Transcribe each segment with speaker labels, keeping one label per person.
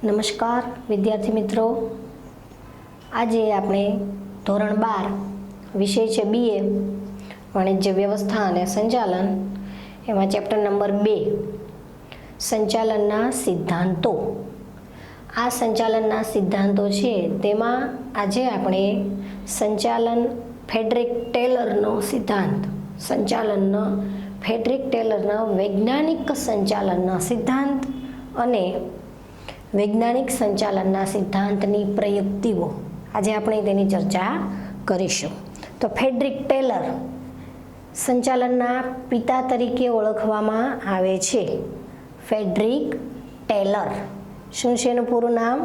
Speaker 1: નમસ્કાર વિદ્યાર્થી મિત્રો, આજે આપણે ધોરણ 12 વિષય છે BA વાણિજ્ય વ્યવસ્થા અને સંચાલન, એમાં ચેપ્ટર નંબર 2 સંચાલનના સિદ્ધાંતો. આ સંચાલનના સિદ્ધાંતો છે તેમાં આજે આપણે સંચાલન ફ્રેડરિક ટેલરનો સિદ્ધાંત, સંચાલનનો ફ્રેડરિક ટેલરના વૈજ્ઞાનિક સંચાલનના સિદ્ધાંત અને વૈજ્ઞાનિક સંચાલનના સિદ્ધાંતની પ્રયુક્તિઓ આજે આપણે તેની ચર્ચા કરીશું. તો ફ્રેડરિક ટેલર સંચાલનના પિતા તરીકે ઓળખવામાં આવે છે. ફ્રેડરિક ટેલર, શું છે એનું પૂરું નામ?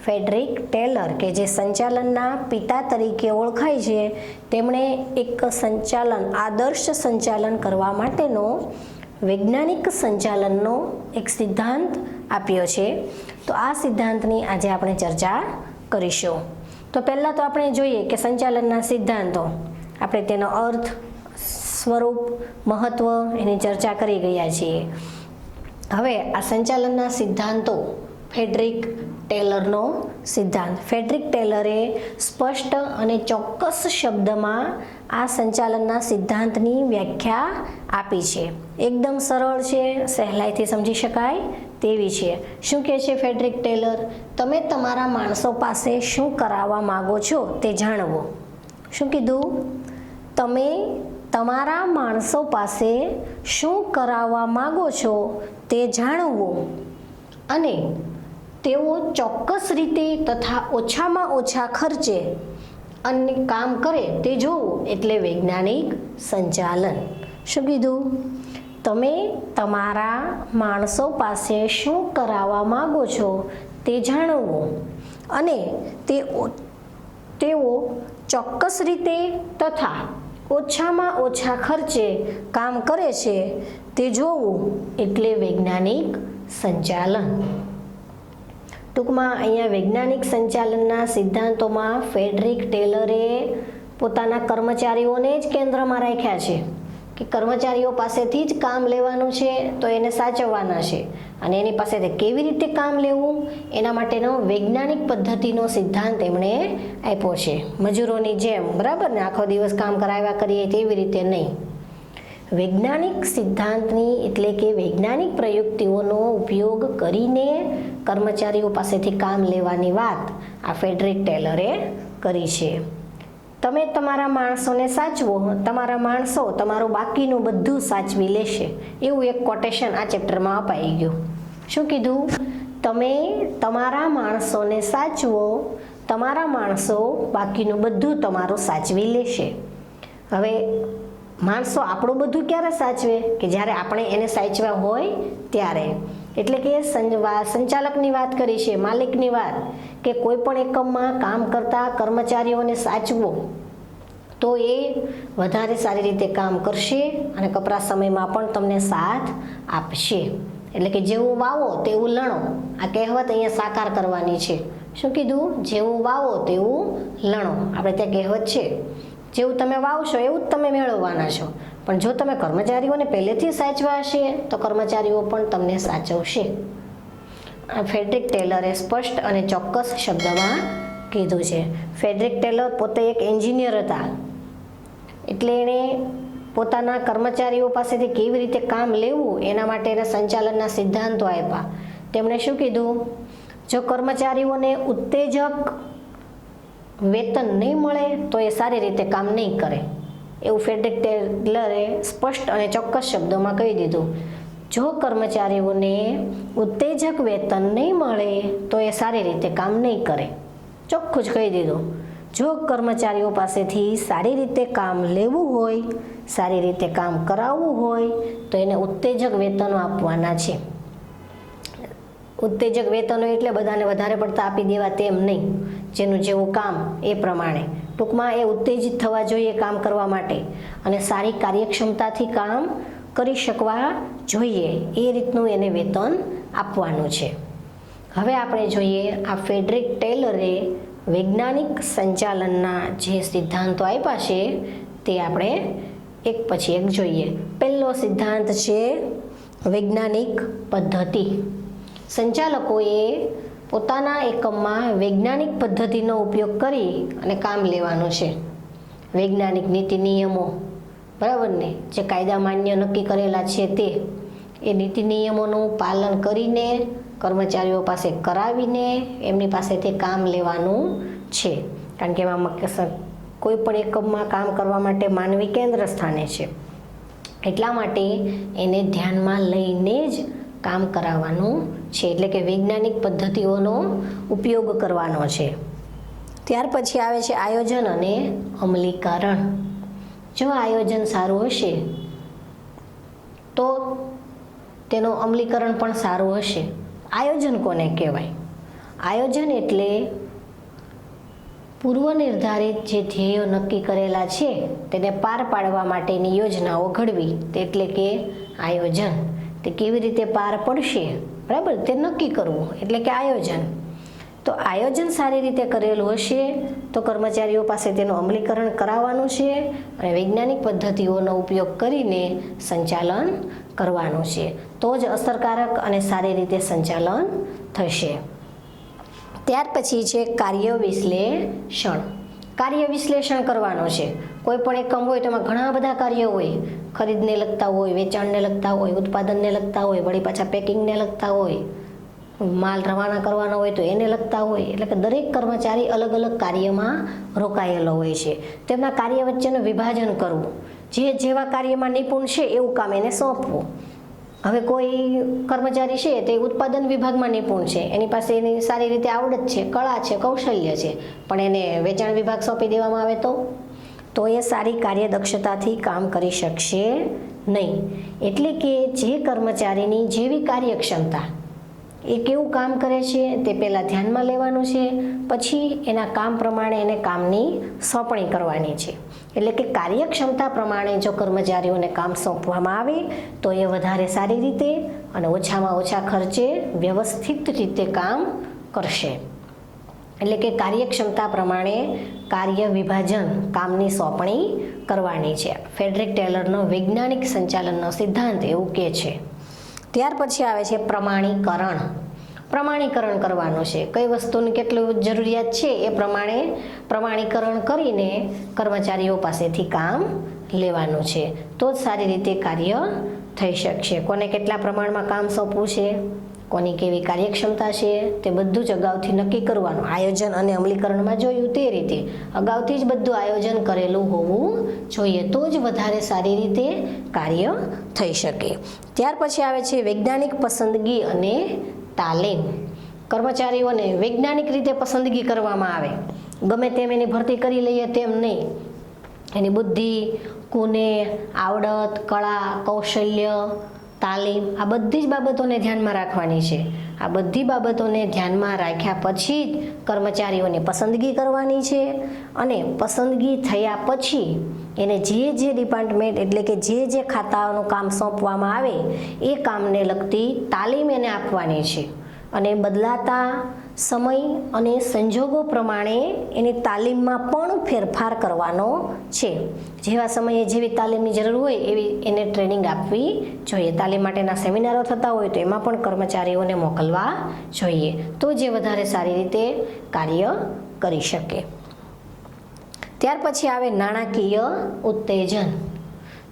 Speaker 1: ફ્રેડરિક ટેલર, કે જે સંચાલનના પિતા તરીકે ઓળખાય છે. તેમણે એક સંચાલન, આદર્શ સંચાલન કરવા માટેનો વૈજ્ઞાનિક સંચાલનનો એક સિદ્ધાંત આપ્યો છે. તો આ સિદ્ધાંતની આજે આપણે ચર્ચા કરીશું. તો પહેલાં તો આપણે જોઈએ કે સંચાલનના સિદ્ધાંતો, આપણે તેનો અર્થ, સ્વરૂપ, મહત્વ એની ચર્ચા કરી ગયા છીએ. હવે આ સંચાલનના સિદ્ધાંતો, ફ્રેડરિક ટેલરનો સિદ્ધાંત, ફ્રેડરિક ટેલરે સ્પષ્ટ અને ચોક્કસ શબ્દમાં આ સંચાલનના સિદ્ધાંતની વ્યાખ્યા આપી છે. એકદમ સરળ છે, સહેલાઈથી સમજી શકાય તેવી છે. શું કહે છે ફ્રેડરિક ટેલર? તમે તમારા માણસો પાસે શું કરાવવા માગો છો તે જાણવો. શું કીધું? તમે તમારા માણસો પાસે શું કરાવવા માગો છો તે જાણવું અને તેઓ ચોક્કસ રીતે તથા ઓછામાં ઓછા ખર્ચે અને કામ કરે તે જોવું, એટલે વૈજ્ઞાનિક સંચાલન. શું કીધું? તમે તમારા માણસો પાસે શું કરાવવા માગો છો તે જાણવું અને તેઓ ચોક્કસ રીતે તથા ઓછામાં ઓછા ખર્ચે કામ કરે છે તે જોવું, એટલે વૈજ્ઞાનિક સંચાલન. ટૂંકમાં અહીંયા વૈજ્ઞાનિક સંચાલનના સિદ્ધાંતોમાં ફ્રેડરિક ટેલરે પોતાના કર્મચારીઓને જ કેન્દ્રમાં રાખ્યા છે કે કર્મચારીઓ પાસેથી જ કામ લેવાનું છે, તો એને સાચવવાના છે અને એની પાસેથી કેવી રીતે કામ લેવું એના માટેનો વૈજ્ઞાનિક પદ્ધતિનો સિદ્ધાંત એમણે આપ્યો છે. મજૂરોની જેમ, બરાબર ને, આખો દિવસ કામ કરાવ્યા કરીએ તેવી રીતે નહીં. વૈજ્ઞાનિક સિદ્ધાંતની એટલે કે વૈજ્ઞાનિક પ્રયુક્તિઓનો ઉપયોગ કરીને કર્મચારીઓ પાસેથી કામ લેવાની વાત આ ફ્રેડરિક ટેલરે કરી છે. તમે તમારા માણસોને સાચવો, તમારા માણસો તમારું બાકીનું બધું સાચવી લેશે, એવું એક કોટેશન આ ચેપ્ટરમાં અપાઈ ગયું. શું કીધું? તમે તમારા માણસોને સાચવો, તમારા માણસો બાકીનું બધું તમારું સાચવી લેશે. હવે માણસો આપણું બધું ક્યારે સાચવે? કે જ્યારે આપણે એને સાચવા હોય ત્યારે. એટલે કે સંચાલકની વાત કરી છે, માલિકની વાત, કે કોઈ પણ એકમમાં કામ કરતા કર્મચારીઓને સાચવો તો એ વધારે સારી રીતે કામ કરશે અને કપરા સમયમાં પણ તમને સાથ આપશે. એટલે કે જેવું વાવો તેવું લણો, આ કહેવત અહીંયા સાકાર કરવાની છે. શું કીધું? જેવું વાવો તેવું લણો. આપણે ત્યાં કહેવત છે, જેવું તમે વાવશો એવું જ તમે મેળવવાના છો. પણ જો તમે કર્મચારીઓને પહેલેથી સાચવા હશે તો કર્મચારીઓ પણ તમને સાચવશે. આ ફ્રેડરિક ટેલરે સ્પષ્ટ અને ચોક્કસ શબ્દમાં કીધું છે. ફ્રેડરિક ટેલર પોતે એક એન્જિનિયર હતા, એટલે એણે પોતાના કર્મચારીઓ પાસેથી કેવી રીતે કામ લેવું એના માટેના સંચાલનના સિદ્ધાંતો આપ્યા. તેમણે શું કીધું? જો કર્મચારીઓને ઉત્તેજક વેતન નહીં મળે તો એ સારી રીતે કામ નહીં કરે, એવું ફ્રેડરિક ટેલરે સ્પષ્ટ અને ચોક્કસ શબ્દોમાં કહી દીધું. જો કર્મચારીઓને ઉત્તેજક વેતન નહીં મળે તો એ સારી રીતે કામ નહીં કરે, ચોખ્ખું જ કહી દીધું. જો કર્મચારીઓ પાસેથી સારી રીતે કામ લેવું હોય, સારી રીતે કામ કરાવવું હોય તો એને ઉત્તેજક વેતનો આપવાના છે. ઉત્તેજક વેતનો એટલે બધાને વધારે પડતા આપી દેવા તેમ નહીં, જેનું જેવું કામ એ પ્રમાણે. ટૂંકમાં એ ઉત્તેજિત થવા જોઈએ કામ કરવા માટે અને સારી કાર્યક્ષમતાથી કામ કરી શકવા જોઈએ, એ રીતનું એને વેતન આપવાનું છે. હવે આપણે જોઈએ આ ફ્રેડરિક ટેલરે વૈજ્ઞાનિક સંચાલનના જે સિદ્ધાંતો આપ્યા છે તે આપણે એક પછી એક જોઈએ. પહેલો સિદ્ધાંત છે વૈજ્ઞાનિક પદ્ધતિ. સંચાલકોએ પોતાના એકમમાં વૈજ્ઞાનિક પદ્ધતિનો ઉપયોગ કરી અને કામ લેવાનું છે. વૈજ્ઞાનિક નીતિ નિયમો, બરાબર ને, જે કાયદા માન્ય નક્કી કરેલા છે તે એ નીતિ નિયમોનું પાલન કરીને કર્મચારીઓ પાસે કરાવીને એમની પાસેથી કામ લેવાનું છે. કારણ કે એમાં કોઈ પણ એકમમાં કામ કરવા માટે માનવી કેન્દ્ર સ્થાને છે, એટલા માટે એને ધ્યાનમાં લઈને જ કામ કરાવવાનું છે. એટલે કે વૈજ્ઞાનિક પદ્ધતિઓનો ઉપયોગ કરવાનો છે. ત્યાર પછી આવે છે આયોજન અને અમલીકરણ. જો આયોજન સારું હશે તો તેનું અમલીકરણ પણ સારું હશે. આયોજન કોને કહેવાય? આયોજન એટલે પૂર્વ નિર્ધારિત જે ધ્યેયો નક્કી કરેલા છે તેને પાર પાડવા માટેની યોજનાઓ ઘડવી, એટલે કે આયોજન. તે કેવી રીતે પાર પડશે, બરાબર, તે નક્કી કરવું એટલે કે આયોજન. તો આયોજન સારી રીતે કરેલું હશે તો કર્મચારીઓ પાસે તેનું અમલીકરણ કરાવવાનું છે અને વૈજ્ઞાનિક પદ્ધતિઓનો ઉપયોગ કરીને સંચાલન કરવાનું છે. તો જ અસરકારક અને સારી રીતે સંચાલન થશે. ત્યાર પછી છે કાર્ય વિશ્લેષણ. કાર્ય વિશ્લેષણ કરવાનું છે. કોઈ પણ એકમ હોય તેમાં ઘણા બધા કાર્યો હોય. ખરીદને લગતા હોય, વેચાણને લગતા હોય, ઉત્પાદનને લગતા હોય, વળી પાછા પેકિંગને લગતા હોય, માલ રવાના કરવાનો હોય તો એને લગતા હોય. એટલે કે દરેક કર્મચારી અલગ અલગ કાર્યમાં રોકાયેલો હોય છે. તેમના કાર્ય વચ્ચેનું વિભાજન કરવું, જે જેવા કાર્યમાં નિપુણ છે એવું કામ એને સોંપવું. હવે કોઈ કર્મચારી છે તે ઉત્પાદન વિભાગમાં નિપુણ છે, એની પાસે એની સારી રીતે આવડત છે, કળા છે, કૌશલ્ય છે, પણ એને વેચાણ વિભાગ સોંપી દેવામાં આવે તો એ સારી કાર્યદક્ષતાથી કામ કરી શકશે નહીં. એટલે કે જે કર્મચારીની જેવી કાર્યક્ષમતા, એ કેવું કામ કરે છે તે પહેલાં ધ્યાનમાં લેવાનું છે, પછી એના કામ પ્રમાણે એને કામની સોંપણી કરવાની છે. એટલે કે કાર્યક્ષમતા પ્રમાણે જો કર્મચારીઓને કામ સોંપવામાં આવે તો એ વધારે સારી રીતે અને ઓછામાં ઓછા ખર્ચે વ્યવસ્થિત રીતે કામ કરશે. એટલે કે કાર્યક્ષમતા પ્રમાણે કાર્ય વિભાજન, કામની સોંપણી કરવાની છે. ફ્રેડરિક ટેલરનો વૈજ્ઞાનિક સંચાલનનો સિદ્ધાંત એવું કહે છે. ત્યાર પછી આવે છે પ્રમાણીકરણ. પ્રમાણીકરણ કરવાનું છે. કઈ વસ્તુની કેટલી જરૂરિયાત છે એ પ્રમાણે પ્રમાણીકરણ કરીને કર્મચારીઓ પાસેથી કામ લેવાનું છે. તો જ સારી રીતે કાર્ય થઈ શકશે. કોને કેટલા પ્રમાણમાં કામ સોંપવું છે, કોની કેવી કાર્યક્ષમતા છે, તે બધું જ અગાઉથી નક્કી કરવાનું. આયોજન અને અમલીકરણમાં જોયું તે રીતે અગાઉથી જ બધું આયોજન કરેલું હોવું જોઈએ, તો જ વધારે સારી રીતે કાર્ય થઈ શકે. ત્યાર પછી આવે છે વૈજ્ઞાનિક પસંદગી અને તાલીમ. કર્મચારીઓને વૈજ્ઞાનિક રીતે પસંદગી કરવામાં આવે. ગમે તેમ એની ભરતી કરી લઈએ તેમ નહીં. એની બુદ્ધિ, ગુણે, આવડત, કળા, કૌશલ્ય, તાલીમ, આ બધી જ બાબતોને ધ્યાનમાં રાખવાની છે. આ બધી બાબતોને ધ્યાનમાં રાખ્યા પછી જ કર્મચારીઓની પસંદગી કરવાની છે. અને પસંદગી થયા પછી એને જે ડિપાર્ટમેન્ટ, એટલે કે જે ખાતાઓનું કામ સોંપવામાં આવે એ કામને લગતી તાલીમ એને આપવાની છે. અને બદલાતા સમય અને સંજોગો પ્રમાણે એની તાલીમમાં પણ ફેરફાર કરવાનો છે. જેવા સમયે જેવી તાલીમની જરૂર હોય એવી એને ટ્રેનિંગ આપવી જોઈએ. તાલીમ માટેના સેમિનારો થતા હોય તો એમાં પણ કર્મચારીઓને મોકલવા જોઈએ, તો જે વધારે સારી રીતે કાર્ય કરી શકે. ત્યાર પછી આવે નાણાકીય ઉત્તેજન.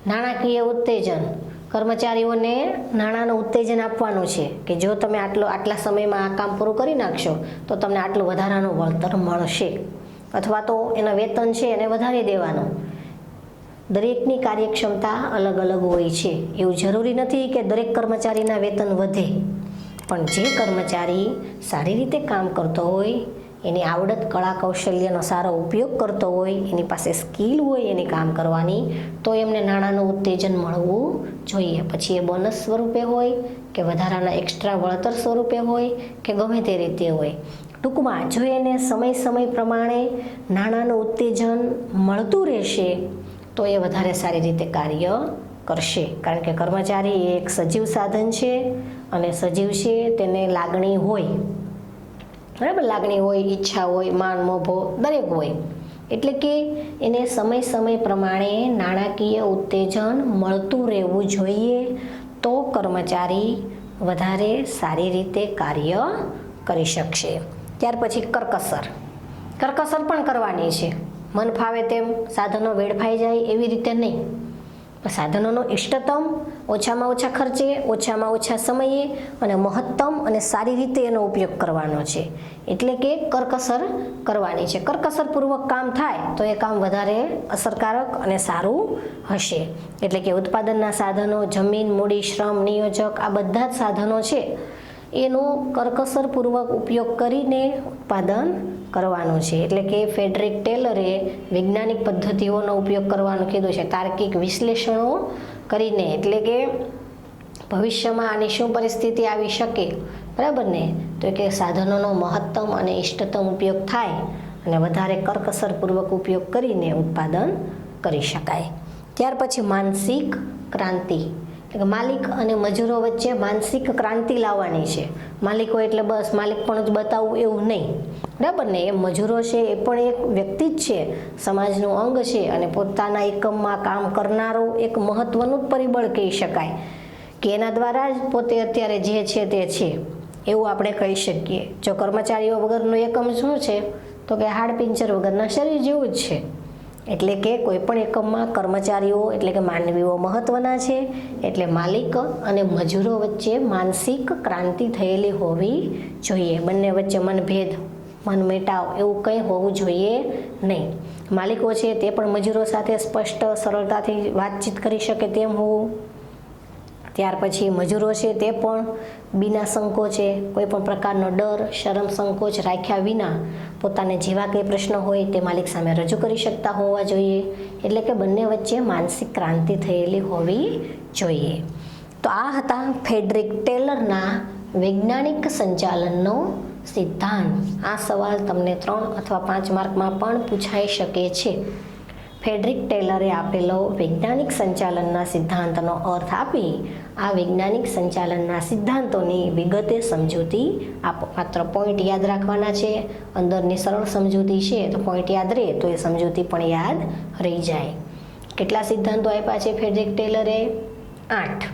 Speaker 1: નાણાકીય ઉત્તેજન, કર્મચારીઓને નાણાંનું ઉત્તેજન આપવાનું છે કે જો તમે આટલા સમયમાં આ કામ પૂરું કરી નાખશો તો તમને આટલું વધારાનું વળતર મળશે, અથવા તો એના વેતન છે એને વધારી દેવાનું. દરેકની કાર્યક્ષમતા અલગ અલગ હોય છે. એવું જરૂરી નથી કે દરેક કર્મચારીના વેતન વધે, પણ જે કર્મચારી સારી રીતે કામ કરતો હોય, એની આવડત, કળા, કૌશલ્યનો સારો ઉપયોગ કરતો હોય, એની પાસે સ્કિલ હોય એની કામ કરવાની, તો એમને નાણાંનું ઉત્તેજન મળવું જોઈએ. પછી એ બોનસ સ્વરૂપે હોય કે વધારાના એક્સ્ટ્રા વળતર સ્વરૂપે હોય કે ગમે તે રીતે હોય. ટૂંકમાં જો એને સમય પ્રમાણે નાણાંનું ઉત્તેજન મળતું રહેશે તો એ વધારે સારી રીતે કાર્ય કરશે. કારણ કે કર્મચારી એ એક સજીવ સાધન છે અને સજીવ છે તેને લાગણી હોય, બરાબર, લાગણી હોય, ઈચ્છા હોય, માન, મોભો દરેક હોય. એટલે કે એને સમય પ્રમાણે નાણાકીય ઉત્તેજન મળતું રહેવું જોઈએ, તો કર્મચારી વધારે સારી રીતે કાર્ય કરી શકશે. ત્યાર પછી કરકસર પણ કરવાની છે. મન ફાવે તેમ સાધનો વેડફાઈ જાય એવી રીતે નહીં. સાધનોનો ઇષ્ટતમ, ઓછામાં ઓછા ખર્ચે, ઓછામાં ઓછા સમયે અને મહત્તમ અને સારી રીતે એનો ઉપયોગ કરવાનો છે. એટલે કે કરકસર કરવાની છે. કરકસરપૂર્વક કામ થાય તો એ કામ વધારે અસરકારક અને સારું હશે. એટલે કે ઉત્પાદનના સાધનો, જમીન, મૂડી, શ્રમ, નિયોજક, આ બધા જ સાધનો છે એનો કરકસરપૂર્વક ઉપયોગ કરીને ઉત્પાદન કરવાનું છે. એટલે કે ફ્રેડરિક ટેલરે વૈજ્ઞાનિક પદ્ધતિઓનો ઉપયોગ કરવાનું કીધું છે, તાર્કિક વિશ્લેષણો કરીને. એટલે કે ભવિષ્યમાં આની શું પરિસ્થિતિ આવી શકે, બરાબર ને, તો કે સાધનોનો મહત્તમ અને ઇષ્ટતમ ઉપયોગ થાય અને વધારે કરકસરપૂર્વક ઉપયોગ કરીને ઉત્પાદન કરી શકાય. ત્યાર પછી માનસિક ક્રાંતિ, માલિક અને મજૂરો વચ્ચે માનસિક ક્રાંતિ લાવવાની છે. માલિકો એટલે બસ માલિક પણ જ બતાવવું એવું નહીં, બરાબર ને. એ મજૂરો છે એ પણ એક વ્યક્તિ જ છે, સમાજનું અંગ છે અને પોતાના એકમમાં કામ કરનારો એક મહત્વનું જ પરિબળ કહી શકાય કે એના દ્વારા જ પોતે અત્યારે જે છે તે છે એવું આપણે કહી શકીએ. જો કર્મચારીઓ વગરનું એકમ શું છે તો કે હાડપિંજર વગરના શરીર જેવું જ છે. એટલે કે કોઈ પણ એકમમાં કર્મચારીઓ એટલે કે માનવીઓ મહત્વના છે. એટલે માલિક અને મજૂરો વચ્ચે માનસિક ક્રાંતિ થયેલી હોવી જોઈએ. બંને વચ્ચે મનભેદ, મનમેટાવ એવું કંઈ હોવું જોઈએ નહીં. માલિકો છે તે પણ મજૂરો સાથે સ્પષ્ટ સરળતાથી વાતચીત કરી શકે તેમ હોવું. ત્યાર પછી મજૂરો છે તે પણ બિના સંકોચે, કોઈ પણ પ્રકારનો ડર, શરમ, સંકોચ રાખ્યા વિના પોતાને જેવા કંઈ પ્રશ્નો હોય તે માલિક સામે રજૂ કરી શકતા હોવા જોઈએ. એટલે કે બંને વચ્ચે માનસિક ક્રાંતિ થયેલી હોવી જોઈએ. તો આ હતા ફ્રેડરિક ટેલરના વૈજ્ઞાનિક સંચાલનનો સિદ્ધાંત. આ સવાલ તમને 3 અથવા 5 માર્કમાં પણ પૂછાઈ શકે છે. ફ્રેડરિક ટેલરે આપેલો વૈજ્ઞાનિક સંચાલનના સિદ્ધાંતનો અર્થ આપી આ વૈજ્ઞાનિક સંચાલનના સિદ્ધાંતોની વિગતે સમજૂતી આપો. માત્ર પોઈન્ટ યાદ રાખવાના છે. અંદરની સરળ સમજૂતી છે તો પોઈન્ટ યાદ રહે તો એ સમજૂતી પણ યાદ રહી જાય. કેટલા સિદ્ધાંતો આપ્યા છે ફ્રેડરિક ટેલરે? 8.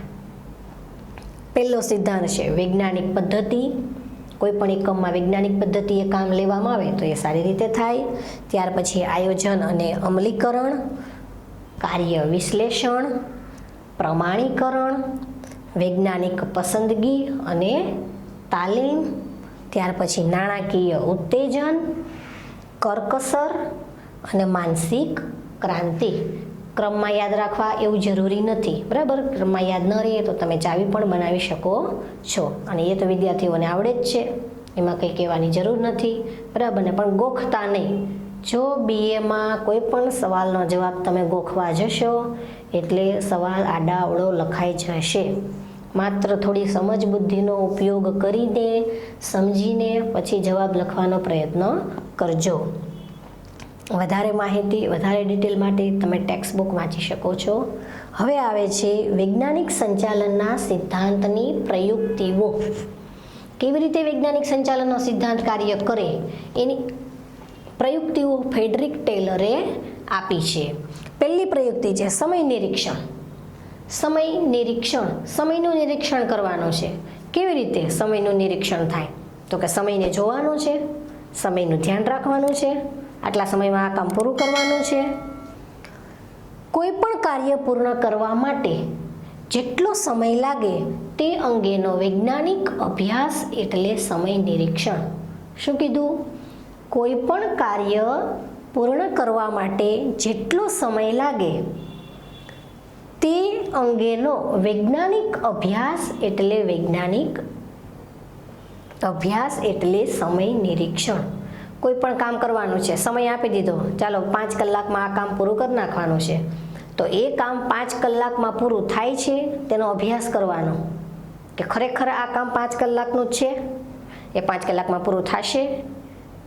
Speaker 1: પહેલો સિદ્ધાંત છે વૈજ્ઞાનિક પદ્ધતિ. કોઈ પણ એકમમાં વૈજ્ઞાનિક પદ્ધતિએ કામ લેવામાં આવે તો એ સારી રીતે થાય. ત્યાર પછી આયોજન અને અમલીકરણ, કાર્ય વિશ્લેષણ, પ્રમાણીકરણ, વૈજ્ઞાનિક પસંદગી અને તાલીમ. ત્યાર પછી નાણાકીય ઉત્તેજન, કરકસર અને માનસિક ક્રાંતિ. ક્રમમાં યાદ રાખવા એવું જરૂરી નથી, બરાબર. ક્રમમાં યાદ ન રહે તો તમે ચાવી પણ બનાવી શકો છો અને એ તો વિદ્યાર્થીઓને આવડે જ છે, એમાં કંઈ કહેવાની જરૂર નથી, બરાબર ને. પણ ગોખતા નહીં. જો BAમાં કોઈ પણ સવાલનો જવાબ તમે ગોખવા જશો એટલે સવાલ આડાઅવળો લખાઈ જશે. માત્ર થોડી સમજ બુદ્ધિનો ઉપયોગ કરીને, સમજીને પછી જવાબ લખવાનો પ્રયત્ન કરજો. વધારે માહિતી, વધારે ડિટેલ માટે તમે ટેક્સ્ટ બુક વાંચી શકો છો. હવે આવે છે વૈજ્ઞાનિક સંચાલનના સિદ્ધાંતની પ્રયુક્તિઓ. કેવી રીતે વૈજ્ઞાનિક સંચાલનનો સિદ્ધાંત કાર્ય કરે એની પ્રયુક્તિઓ ફ્રેડરિક ટેલરે આપી છે. પહેલી પ્રયુક્તિ છે સમય નિરીક્ષણ. સમયનું નિરીક્ષણ કરવાનું છે. કેવી રીતે સમયનું નિરીક્ષણ થાય? તો કે સમયને જોવાનો છે, સમયનું ધ્યાન રાખવાનું છે, આટલા સમયમાં આ કામ પૂરું કરવાનું છે. કોઈ પણ કાર્ય પૂર્ણ કરવા માટે જેટલો સમય લાગે તે અંગેનો વૈજ્ઞાનિક અભ્યાસ એટલે સમય નિરીક્ષણ. શું કીધું? કોઈ પણ કાર્ય પૂર્ણ કરવા માટે જેટલો સમય લાગે તે અંગેનો વૈજ્ઞાનિક અભ્યાસ એટલે સમય નિરીક્ષણ. કોઈ પણ કામ કરવાનું છે, સમય આપી દીધો, ચાલો 5 કલાકમાં આ કામ પૂરું કરી નાખવાનું છે, તો એ કામ 5 કલાકમાં પૂરું થાય છે તેનો અભ્યાસ કરવાનો કે ખરેખર આ કામ 5 કલાકનું જ છે, એ 5 કલાકમાં પૂરું થશે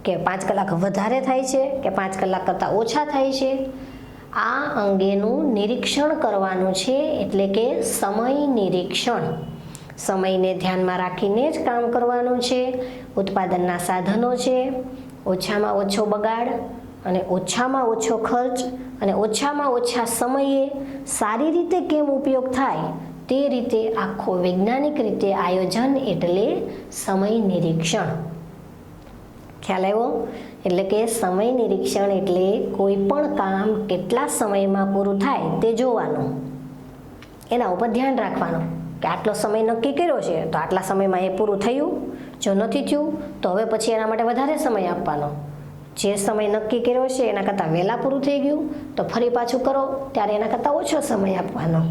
Speaker 1: કે 5 કલાક વધારે થાય છે કે 5 કલાક કરતાં ઓછા થાય છે. આ અંગેનું નિરીક્ષણ કરવાનું છે એટલે કે સમય નિરીક્ષણ. સમયને ધ્યાનમાં રાખીને જ કામ કરવાનું છે. ઉત્પાદનના સાધનો છે, ઓછામાં ઓછો બગાડ અને ઓછામાં ઓછો ખર્ચ અને ઓછામાં ઓછા સમયે સારી રીતે કેમ ઉપયોગ થાય તે રીતે આખો વૈજ્ઞાનિક રીતે આયોજન એટલે સમય નિરીક્ષણ. ખ્યાલ આવ્યો? એટલે કે સમય નિરીક્ષણ એટલે કોઈ પણ કામ કેટલા સમયમાં પૂરું થાય તે જોવાનું, એના ઉપર ધ્યાન રાખવાનું કે આટલો સમય નક્કી કર્યો છે તો આટલા સમયમાં એ પૂરું થયું, જો નથી થયું તો હવે પછી એના માટે વધારે સમય આપવાનો, જે સમય નક્કી કર્યો છે એના કરતાં વહેલા પૂરું થઈ ગયું તો ફરી પાછું કરો ત્યારે એના કરતાં ઓછો સમય આપવાનો.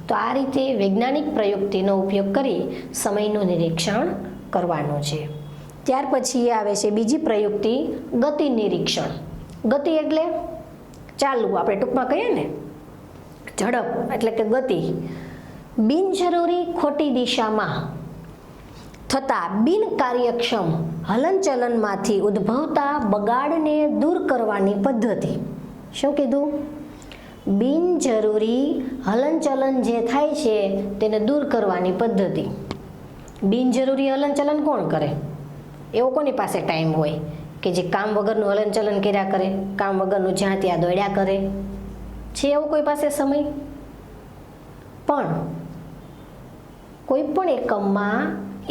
Speaker 1: તો આ રીતે વૈજ્ઞાનિક પ્રયુક્તિનો ઉપયોગ કરી સમયનું નિરીક્ષણ કરવાનું છે. ત્યાર પછી આવે છે બીજી પ્રયુક્તિ, ગતિ નિરીક્ષણ. ગતિ એટલે ચાલવું, આપણે ટૂંકમાં કહીએ ને ઝડપ એટલે કે ગતિ. બિનજરૂરી ખોટી દિશામાં થતા બિનકાર્યક્ષમ હલનચલનમાંથી ઉદ્ભવતા બગાડને દૂર કરવાની પદ્ધતિ. શું કીધું? બિનજરૂરી હલનચલન જે થાય છે તેને દૂર કરવાની પદ્ધતિ. બિનજરૂરી હલનચલન કોણ કરે? એવો કોની પાસે ટાઈમ હોય કે જે કામ વગરનું હલનચલન કર્યા કરે, કામ વગરનું જ્યાં ત્યાં દોડ્યા કરે? છે એવો કોઈ પાસે સમય? પણ કોઈ પણ એકમમાં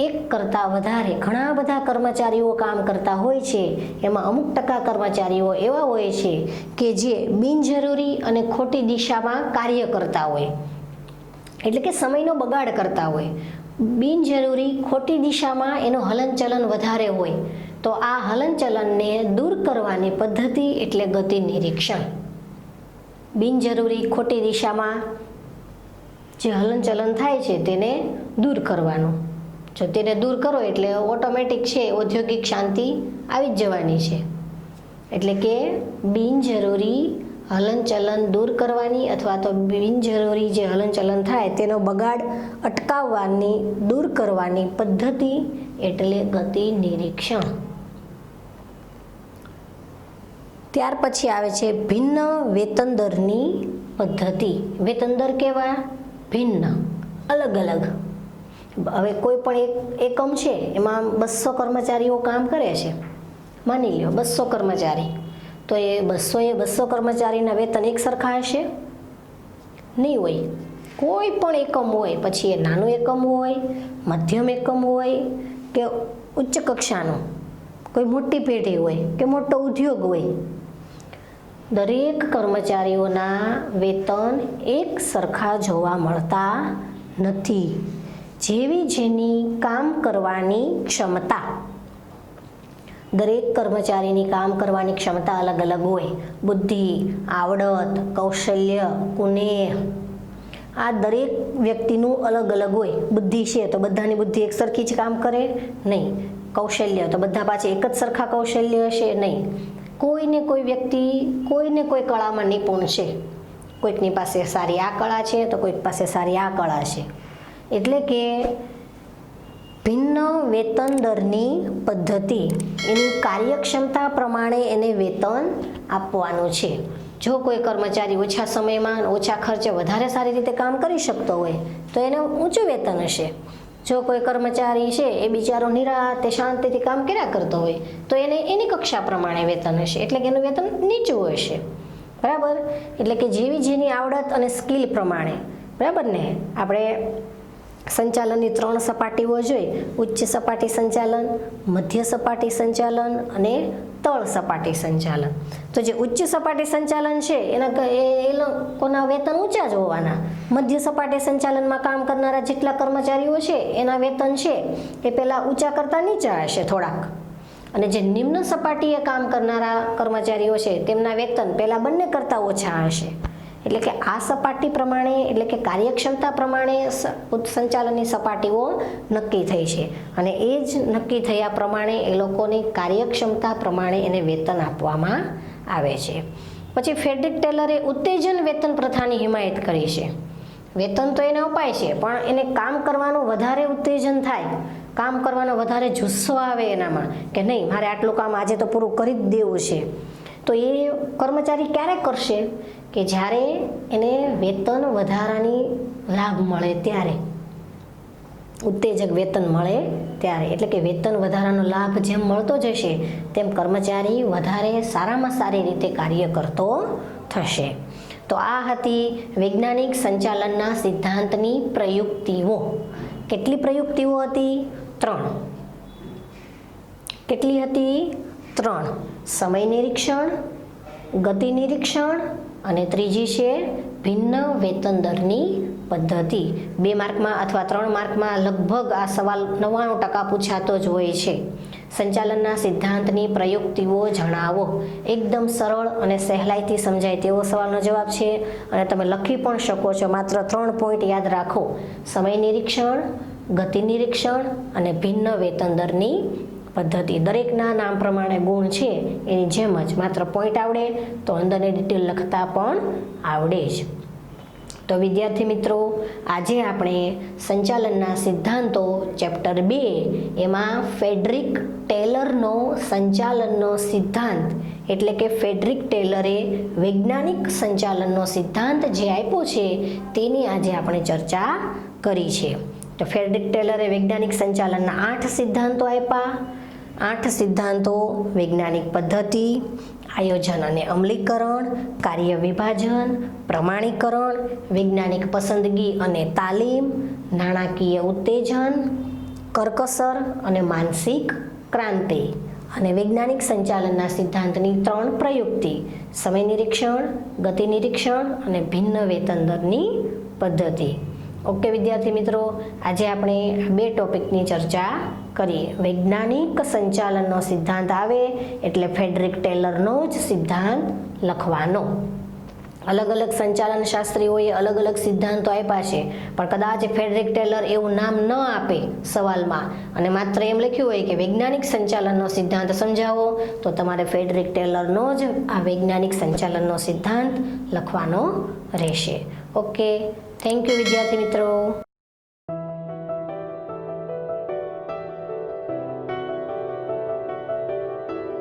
Speaker 1: એક કરતાં વધારે ઘણા બધા કર્મચારીઓ કામ કરતા હોય છે. એમાં અમુક ટકા કર્મચારીઓ એવા હોય છે કે જે બિનજરૂરી અને ખોટી દિશામાં કાર્ય કરતા હોય, એટલે કે સમયનો બગાડ કરતા હોય. બિનજરૂરી ખોટી દિશામાં એનું હલનચલન વધારે હોય તો આ હલનચલનને દૂર કરવાની પદ્ધતિ એટલે ગતિ નિરીક્ષણ. બિનજરૂરી ખોટી દિશામાં જે હલનચલન થાય છે તેને દૂર કરવાનું. જો તેને દૂર કરો એટલે ઓટોમેટિક છે ઔદ્યોગિક શાંતિ આવી જ જવાની છે. એટલે કે બિનજરૂરી હલનચલન દૂર કરવાની અથવા તો બિનજરૂરી જે હલનચલન થાય તેનો બગાડ અટકાવવાની, દૂર કરવાની પદ્ધતિ એટલે ગતિ નિરીક્ષણ. ત્યાર પછી આવે છે ભિન્ન વેતન દરની પદ્ધતિ. વેતન દર કેવા? ભિન્ન, અલગ અલગ. હવે કોઈ પણ એક એકમ છે એમાં 200 કર્મચારીઓ કામ કરે છે, માની લ્યો 200 કર્મચારી, તો એ 200 કર્મચારીના વેતન એક સરખા હશે? નહીં હોય. કોઈ પણ એકમ હોય, પછી એ નાનું એકમ હોય, મધ્યમ એકમ હોય કે ઉચ્ચ કક્ષાનું કોઈ મોટી પેઢી હોય કે મોટો ઉદ્યોગ હોય, દરેક કર્મચારીઓના વેતન એક સરખા જોવા મળતા નથી. જેવી જેની કામ કરવાની ક્ષમતા, દરેક કર્મચારીની કામ કરવાની ક્ષમતા અલગ અલગ હોય. બુદ્ધિ, આવડત, કૌશલ્ય, કુનેહ, આ દરેક વ્યક્તિનું અલગ અલગ હોય. બુદ્ધિ છે તો બધાની બુદ્ધિ એક સરખી જ કામ કરે નહીં. કૌશલ્ય તો બધા પાછળ એક જ સરખા કૌશલ્ય હશે નહીં. કોઈને કોઈ વ્યક્તિ કોઈને કોઈ કળામાં નિપુણ છે, કોઈકની પાસે સારી આ કળા છે તો કોઈક પાસે સારી આ કળા છે. એટલે કે ભિન્ન વેતન દરની પદ્ધતિ, એની કાર્યક્ષમતા પ્રમાણે એને વેતન આપવાનું છે. જો કોઈ કર્મચારી ઓછા સમયમાં ઓછા ખર્ચે વધારે સારી રીતે કામ કરી શકતો હોય તો એને ઊંચું વેતન હશે. જો કોઈ કર્મચારી છે એ બિચારો નિરાતે શાંતિથી કામ કર્યા કરતો હોય તો એને એની કક્ષા પ્રમાણે વેતન હશે, એટલે કે એનું વેતન નીચું હશે. બરાબર? એટલે કે જેવી જેની આવડત અને સ્કિલ પ્રમાણે. બરાબર ને? આપણે સંચાલનની 3 સપાટીઓ જોઈ: ઉચ્ચ સપાટી સંચાલન, મધ્ય સપાટી સંચાલન અને તળ સપાટી સંચાલન. તો જે ઉચ્ચ સપાટી સંચાલન છે એ લોકોના વેતન ઊંચા જ હોવાના. મધ્ય સપાટી સંચાલનમાં કામ કરનારા જેટલા કર્મચારીઓ છે એના વેતન છે એ પહેલાં ઊંચા કરતાં નીચા હશે થોડાક. અને જે નિમ્ન સપાટીએ કામ કરનારા કર્મચારીઓ છે તેમના વેતન પહેલાં બંને કરતાં ઓછા હશે. એટલે કે આ સપાટી પ્રમાણે, એટલે કે કાર્યક્ષમતા પ્રમાણે સંચાલનની સપાટીઓ નક્કી થઈ છે અને એ જ નક્કી થયા પ્રમાણે એ લોકોની કાર્યક્ષમતા પ્રમાણે એને વેતન આપવામાં આવે છે. પછી ફ્રેડરિક ટેલરે ઉત્તેજન વેતન પ્રથાની હિમાયત કરી છે. વેતન તો એને અપાય છે પણ એને કામ કરવાનું વધારે ઉત્તેજન થાય, કામ કરવાનો વધારે જુસ્સો આવે એનામાં કે નહીં મારે આટલું કામ આજે તો પૂરું કરી જ દેવું છે. તો એ કર્મચારી ક્યારે કરશે? કે જ્યારે એને વેતન વધારાની લાભ મળે ત્યારે, ઉત્તેજક વેતન મળે ત્યારે. એટલે કે વેતન વધારાનો લાભ જેમ મળતો જશે તેમ કર્મચારી વધારે સારામાં સારી રીતે કાર્ય કરતો થશે. તો આ હતી વૈજ્ઞાનિક સંચાલનના સિદ્ધાંતની પ્રયુક્તિઓ. કેટલી પ્રયુક્તિઓ હતી? 3. કેટલી હતી? 3 સમય નિરીક્ષણ, ગતિ નિરીક્ષણ અને ત્રીજી છે ભિન્ન વેતન દરની પદ્ધતિ. 2 માર્કમાં અથવા 3 માર્કમાં લગભગ આ સવાલ 99% પૂછાતો જ હોય છે. સંચાલનના સિદ્ધાંતની પ્રયુક્તિઓ જણાવો. એકદમ સરળ અને સહેલાઈથી સમજાય તેવો સવાલનો જવાબ છે અને તમે લખી પણ શકો છો. માત્ર 3 પોઈન્ટ યાદ રાખો: સમય નિરીક્ષણ, ગતિ નિરીક્ષણ અને ભિન્ન વેતન દરની પદ્ધતિ. દરેકના નામ પ્રમાણે ગુણ છે, એની જેમ જ માત્ર પોઈન્ટ આવડે તો અંદરની ડિટેલ લખતા પણ આવડે જ. તો વિદ્યાર્થી મિત્રો, આજે આપણે સંચાલનના સિદ્ધાંતો ચેપ્ટર 2 એમાં ફ્રેડરિક ટેલરનો સંચાલનનો સિદ્ધાંત એટલે કે ફ્રેડરિક ટેલરે વૈજ્ઞાનિક સંચાલનનો સિદ્ધાંત જે આપ્યો છે તેની આજે આપણે ચર્ચા કરી છે. તો ફ્રેડરિક ટેલરે વૈજ્ઞાનિક સંચાલનના 8 સિદ્ધાંતો આપ્યા. 8 સિદ્ધાંતો: વૈજ્ઞાનિક પદ્ધતિ, આયોજન અને અમલીકરણ, કાર્ય વિભાજન, પ્રમાણીકરણ, વૈજ્ઞાનિક પસંદગી અને તાલીમ, નાણાકીય ઉત્તેજન, કરકસર અને માનસિક ક્રાંતિ. અને વૈજ્ઞાનિક સંચાલનના સિદ્ધાંતની 3 પ્રયુક્તિ: સમય નિરીક્ષણ, ગતિ નિરીક્ષણ અને ભિન્ન વેતન દરની પદ્ધતિ. ઓકે વિદ્યાર્થી મિત્રો, આજે આપણે 2 ટોપિકની ચર્ચા કરીએ. વૈજ્ઞાનિક સંચાલનનો સિદ્ધાંત આવે એટલે ફ્રેડરિક ટેલરનો જ સિદ્ધાંત લખવાનો. અલગ અલગ સંચાલન શાસ્ત્રીઓએ અલગ અલગ સિદ્ધાંતો આપ્યા છે, પણ કદાચ ફ્રેડરિક ટેલર એવું નામ ન આપે સવાલમાં અને માત્ર એમ લખ્યું હોય કે વૈજ્ઞાનિક સંચાલનનો સિદ્ધાંત સમજાવો, તો તમારે ફ્રેડરિક ટેલરનો જ આ વૈજ્ઞાનિક સંચાલનનો સિદ્ધાંત લખવાનો રહેશે. ઓકે, થેન્ક યુ વિદ્યાર્થી મિત્રો.